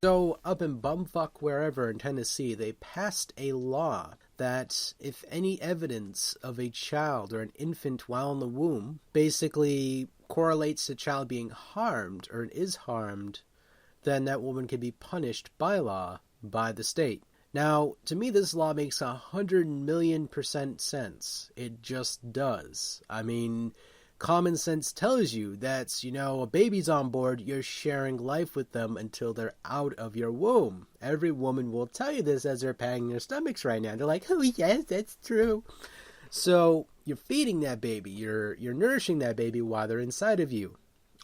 So, up in bumfuck wherever in Tennessee, they passed a law that if any evidence of a child or an infant while in the womb basically correlates to child being harmed or is harmed, then that woman can be punished by law by the state. Now, to me, this law makes 100,000,000% sense. It just does. I mean, common sense tells you that, a baby's on board, you're sharing life with them until they're out of your womb. Every woman will tell you this as they're patting their stomachs right now. They're like, oh, yes, that's true. So you're feeding that baby. You're nourishing that baby while they're inside of you.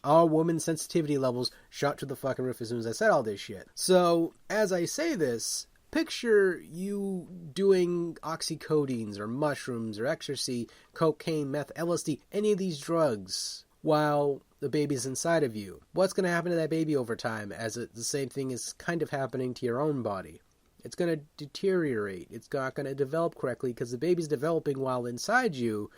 All woman sensitivity levels shot to the fucking roof as soon as I said all this shit. So, as I say this, picture you doing oxycodines or mushrooms or ecstasy, cocaine, meth, LSD, any of these drugs while the baby's inside of you. What's going to happen to that baby over time as the same thing is kind of happening to your own body? It's going to deteriorate. It's not going to develop correctly because the baby's developing while inside you.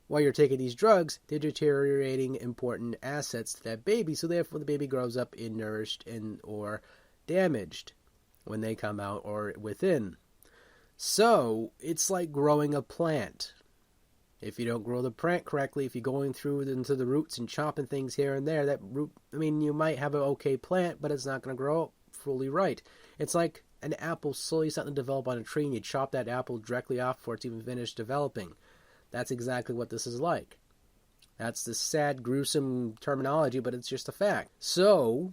While you're taking these drugs, they're deteriorating important assets to that baby, so therefore the baby grows up innourished or damaged when they come out or within. So, it's like growing a plant. If you don't grow the plant correctly, if you're going through into the roots and chopping things here and there, that root, you might have an okay plant, but it's not going to grow up fully right. It's like an apple slowly starting to develop on a tree, and you chop that apple directly off before it's even finished developing. That's exactly what this is like. That's the sad, gruesome terminology, but it's just a fact. So,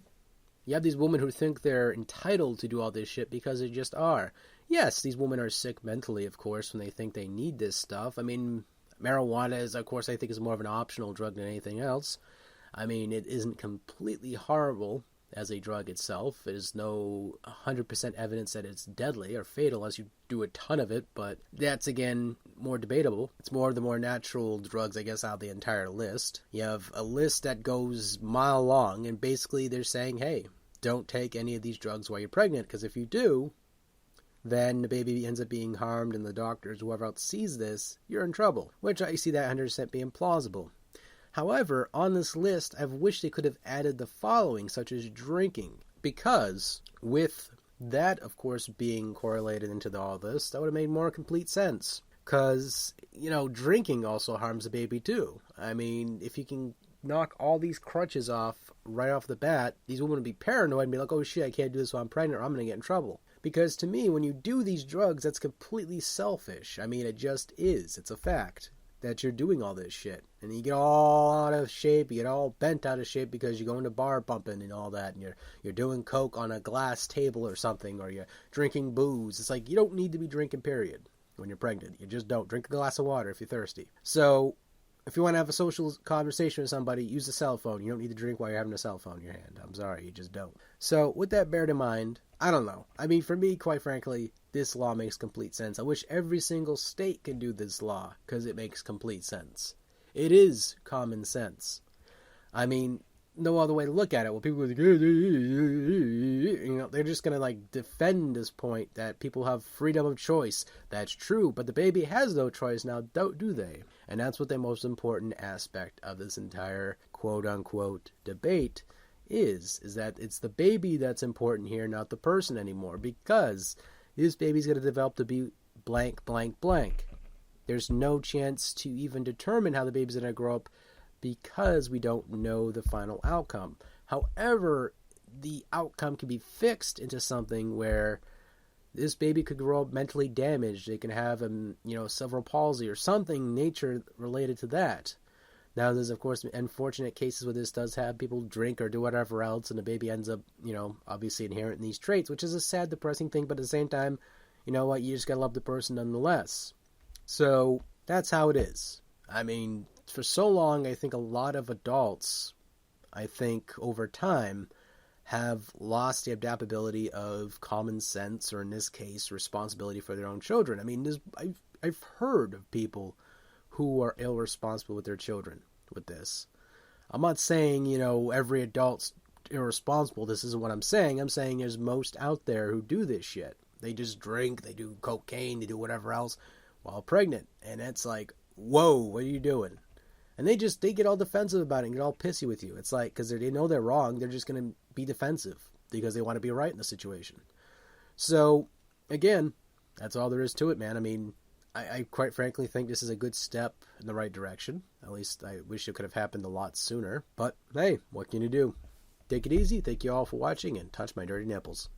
you have these women who think they're entitled to do all this shit because they just are. Yes, these women are sick mentally, of course, when they think they need this stuff. Marijuana is, of course, I think is more of an optional drug than anything else. It isn't completely horrible as a drug itself. There's no 100% evidence that it's deadly or fatal unless you do a ton of it, but that's, again, more debatable. It's more of the more natural drugs, I guess, out of the entire list. You have a list that goes mile long, and basically they're saying, hey, don't take any of these drugs while you're pregnant, because if you do, then the baby ends up being harmed, and the doctors, whoever else sees this, you're in trouble, which I see that 100% being plausible. However, on this list, I've wished they could have added the following, such as drinking, because with that, of course, being correlated into all this, that would have made more complete sense. Because, drinking also harms the baby too. If you can knock all these crutches off right off the bat, these women would be paranoid and be like, oh shit, I can't do this while I'm pregnant or I'm going to get in trouble. Because to me, when you do these drugs, that's completely selfish. It just is. It's a fact that you're doing all this shit. And you get all out of shape, you get all bent out of shape because you're going to bar bumping and all that, and you're doing coke on a glass table or something, or you're drinking booze. It's like, you don't need to be drinking, period, when you're pregnant. You just don't. Drink a glass of water if you're thirsty. So, if you want to have a social conversation with somebody, use a cell phone. You don't need to drink while you're having a cell phone in your hand. I'm sorry, you just don't. So, with that bared in mind, I don't know. For me, quite frankly, this law makes complete sense. I wish every single state could do this law, because it makes complete sense. It is common sense. No other way to look at it. Well, people are like, they're just going to defend this point that people have freedom of choice. That's true, but the baby has no choice now, do they? And that's what the most important aspect of this entire quote-unquote debate is that it's the baby that's important here, not the person anymore, because this baby's going to develop to be blank, blank, blank. There's no chance to even determine how the baby's going to grow up because we don't know the final outcome. However, the outcome can be fixed into something where this baby could grow up mentally damaged. They can have, cerebral palsy or something nature related to that. Now, there's, of course, unfortunate cases where this does have people drink or do whatever else, and the baby ends up, obviously inheriting these traits, which is a sad, depressing thing, but at the same time, you know what, you just gotta love the person nonetheless. So, that's how it is. For so long, I think a lot of adults, over time, have lost the adaptability of common sense, or in this case, responsibility for their own children. I've heard of people who are irresponsible with their children with this. I'm not saying, every adult's irresponsible. This isn't what I'm saying. I'm saying there's most out there who do this shit. They just drink, they do cocaine, they do whatever else while pregnant. And it's like, whoa, what are you doing? And they get all defensive about it and get all pissy with you. It's like, because they know they're wrong, they're just going to be defensive. because they want to be right in the situation. So, again, that's all there is to it, man. I mean, I quite frankly think this is a good step in the right direction. At least I wish it could have happened a lot sooner. But, hey, what can you do? Take it easy. Thank you all for watching, and touch my dirty nipples.